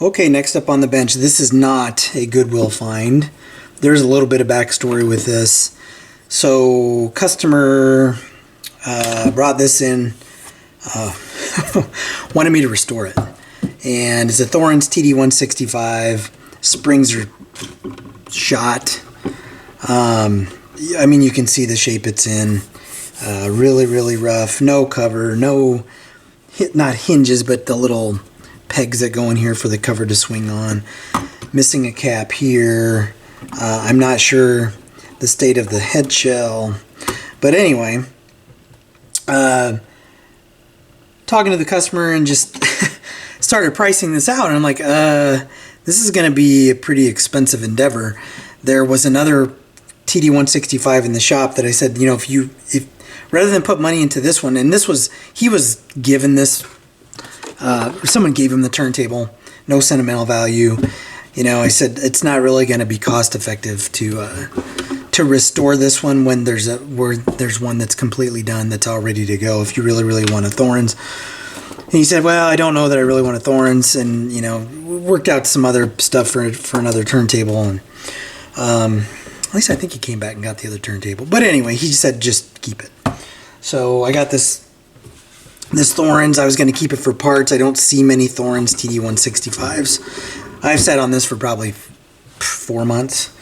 Okay, next up on the bench, this is not a Goodwill find. There's a little bit of backstory with this. So, customer brought this in, wanted me to restore it. And it's a Thorens TD 165. Springs are shot. I mean, you can see the shape it's in. Really, really rough. No cover, no, not hinges, but the little pegs that go in here for the cover to swing on. Missing a cap here. I'm not sure the state of the head shell. But anyway, talking to the customer and just started pricing this out. And I'm like, this is going to be a pretty expensive endeavor. There was another TD 165 in the shop that I said, you know, if rather than put money into this one, and this was, he was given this, someone gave him the turntable, no sentimental value. You know, I said it's not really going to be cost effective to restore this one when there's one that's completely done, that's all ready to go. If you really, really want a Thorens. And he said, well, I don't know that I really want a Thorens, and you know, worked out some other stuff for another turntable, and at least I think he came back and got the other turntable. But anyway, he said just keep it. So I got this Thorens. I was going to keep it for parts. I don't see many Thorens TD 165s. I've sat on this for probably 4 months,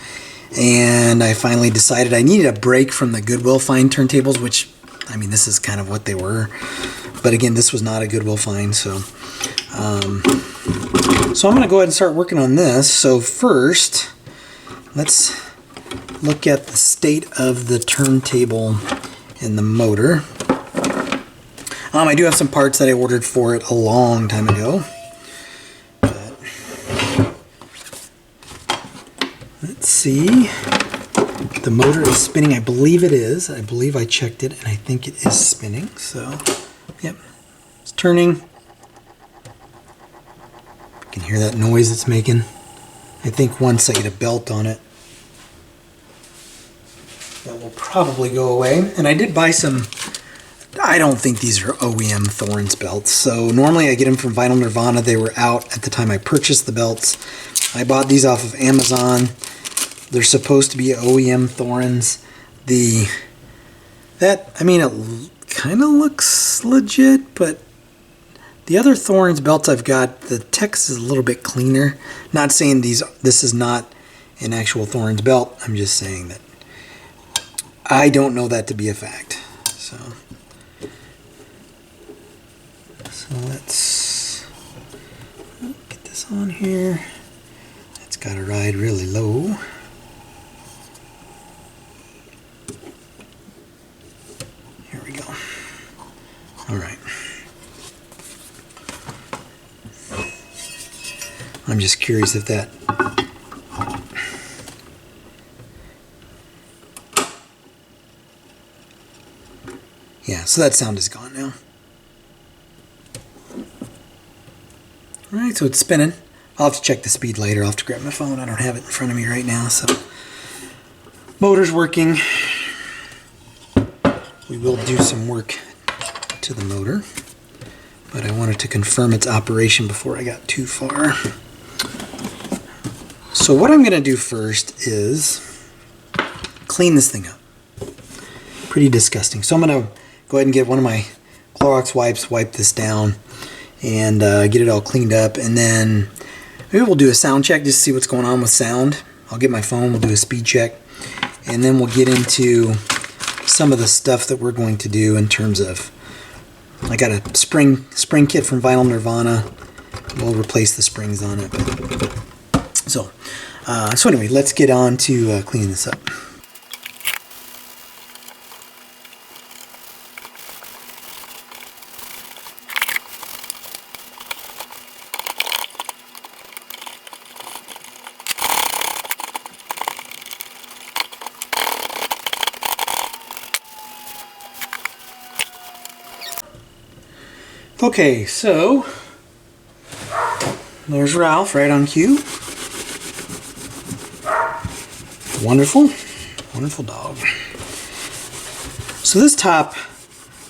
and I finally decided I needed a break from the Goodwill find turntables, which, I mean, this is kind of what they were. But again, this was not a Goodwill find, so I'm going to go ahead and start working on this. So first, let's look at the state of the turntable and the motor. I do have some parts that I ordered for it a long time ago. But let's see. The motor is spinning. I believe it is. I believe I checked it, and I think it is spinning. So, yep, it's turning. You can hear that noise it's making. I think once I get a belt on it, that will probably go away. And I did buy some, I don't think these are OEM Thorens belts. So normally I get them from Vinyl Nirvana. They were out at the time I purchased the belts. I bought these off of Amazon. They're supposed to be OEM Thorens. I mean, it kind of looks legit, but the other Thorens belts I've got, the text is a little bit cleaner. Not saying this is not an actual Thorens belt. I'm just saying that I don't know that to be a fact. So let's get this on here. It's got to ride really low. Here we go. All right. I'm just curious if that yeah, so that sound is gone now. Alright, so it's spinning. I'll have to check the speed later. I'll have to grab my phone. I don't have it in front of me right now, so motor's working. We will do some work to the motor, but I wanted to confirm its operation before I got too far. So what I'm going to do first is clean this thing up. Pretty disgusting. So I'm going to go ahead and get one of my Clorox wipes, wipe this down, and get it all cleaned up. And then maybe we'll do a sound check just to see what's going on with sound. I'll get my phone, we'll do a speed check, and then we'll get into some of the stuff that we're going to do in terms of, I got a spring kit from Vinyl Nirvana. We'll replace the springs on it. So anyway, let's get on to cleaning this up. Okay, so there's Ralph right on cue. Wonderful, wonderful dog. So this top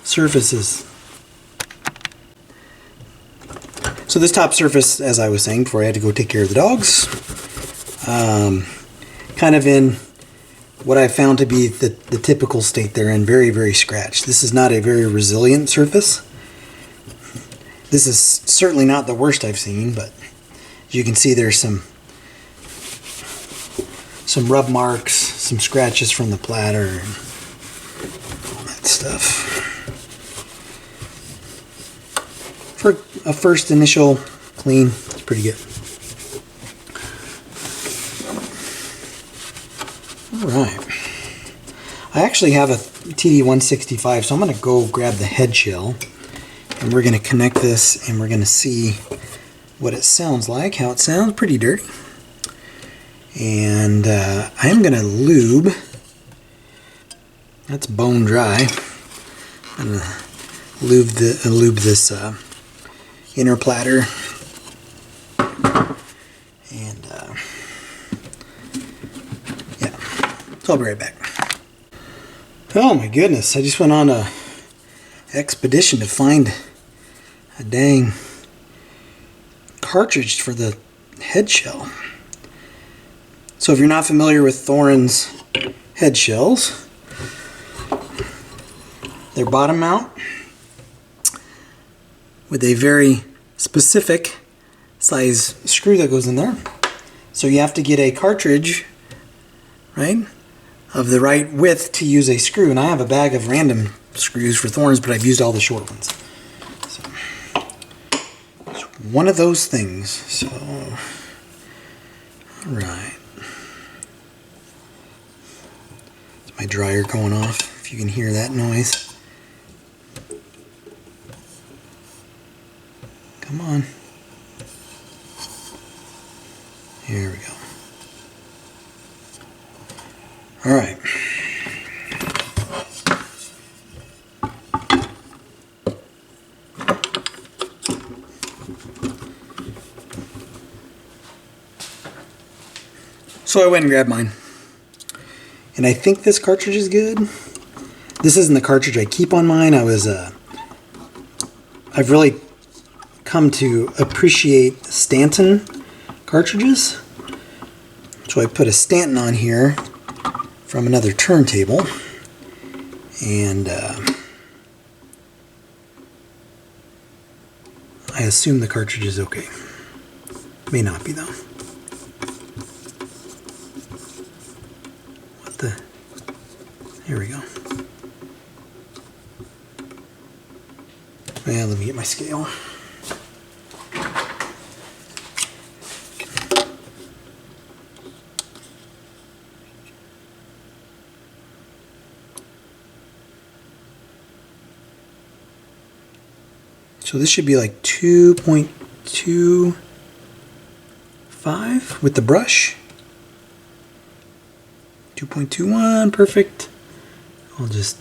surface is So this top surface, as I was saying before I had to go take care of the dogs, kind of in what I found to be the typical state they're in, very, very scratched. This is not a very resilient surface. This is certainly not the worst I've seen, but as you can see, there's some rub marks, some scratches from the platter, and all that stuff. For a first initial clean, it's pretty good. Alright. I actually have a TD165, so I'm going to go grab the head shell, and we're going to connect this, and we're going to see what it sounds like, how it sounds. Pretty dirty. And I am going to lube. That's bone dry. I'm going to lube this inner platter. And yeah, so I'll be right back. Oh my goodness, I just went on a expedition to find a dang cartridge for the head shell. So if you're not familiar with Thorens head shells, they're bottom mount with a very specific size screw that goes in there. So you have to get a cartridge, right, of the right width to use a screw. And I have a bag of random screws for Thorens, but I've used all the short ones. So it's one of those things. So, all right. Is my dryer going off? If you can hear that noise. Come on. Here we go. All right. So I went and grabbed mine. And I think this cartridge is good. This isn't the cartridge I keep on mine. I've really come to appreciate Stanton cartridges. So I put a Stanton on here from another turntable, and I assume the cartridge is okay. May not be though. What the? Here we go. Yeah, let me get my scale. So this should be like 2.25 with the brush. 2.21, perfect. I'll just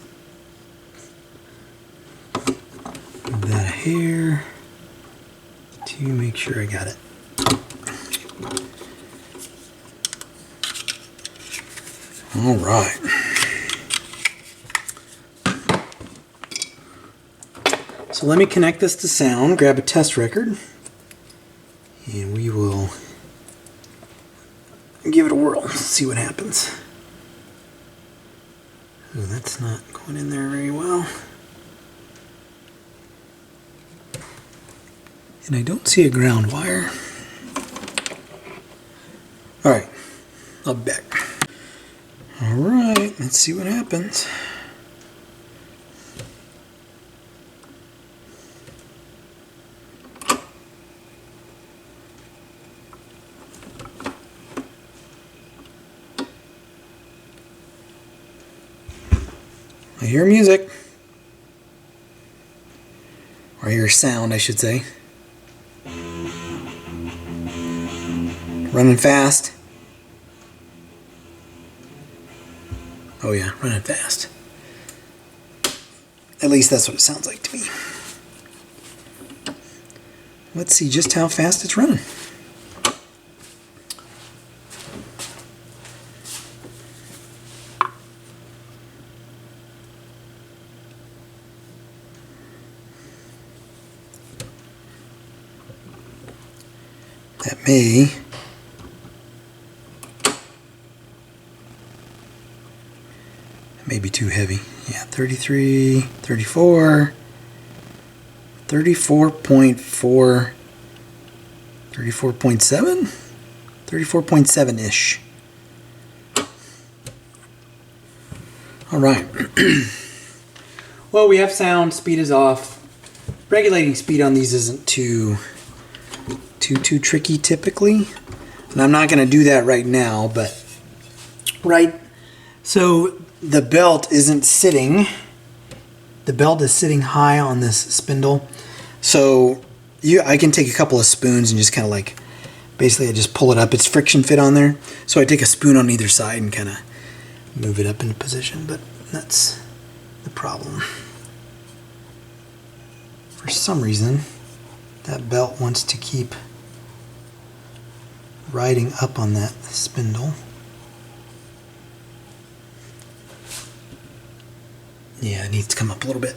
move that a hair to make sure I got it. All right. So let me connect this to sound, grab a test record, and we will give it a whirl, see what happens. Oh, that's not going in there very well. And I don't see a ground wire. Alright, I'll be back. Alright, let's see what happens. I hear music. Or I hear sound, I should say. Running fast. Oh yeah, running fast. At least that's what it sounds like to me. Let's see just how fast it's running. That may be too heavy. Yeah, 33, 34, 34.4, 34.7? 34.7-ish. All right. Well, we have sound, speed is off. Regulating speed on these isn't too tricky typically. And I'm not going to do that right now, but so the belt isn't sitting. The belt is sitting high on this spindle. So I can take a couple of spoons and just kind of like, basically I just pull it up. It's friction fit on there. So I take a spoon on either side and kind of move it up into position, but that's the problem. For some reason, that belt wants to keep riding up on that spindle. Yeah, it needs to come up a little bit.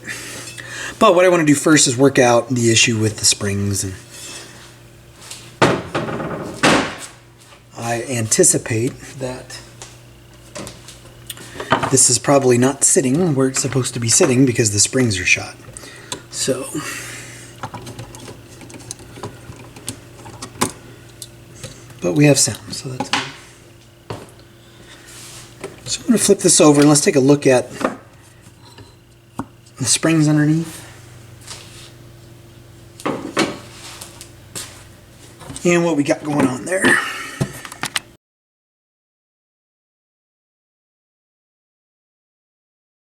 But what I want to do first is work out the issue with the springs. And I anticipate that this is probably not sitting where it's supposed to be sitting because the springs are shot. So but we have sound, so that's good. So I'm going to flip this over and let's take a look at the springs underneath. And what we got going on there.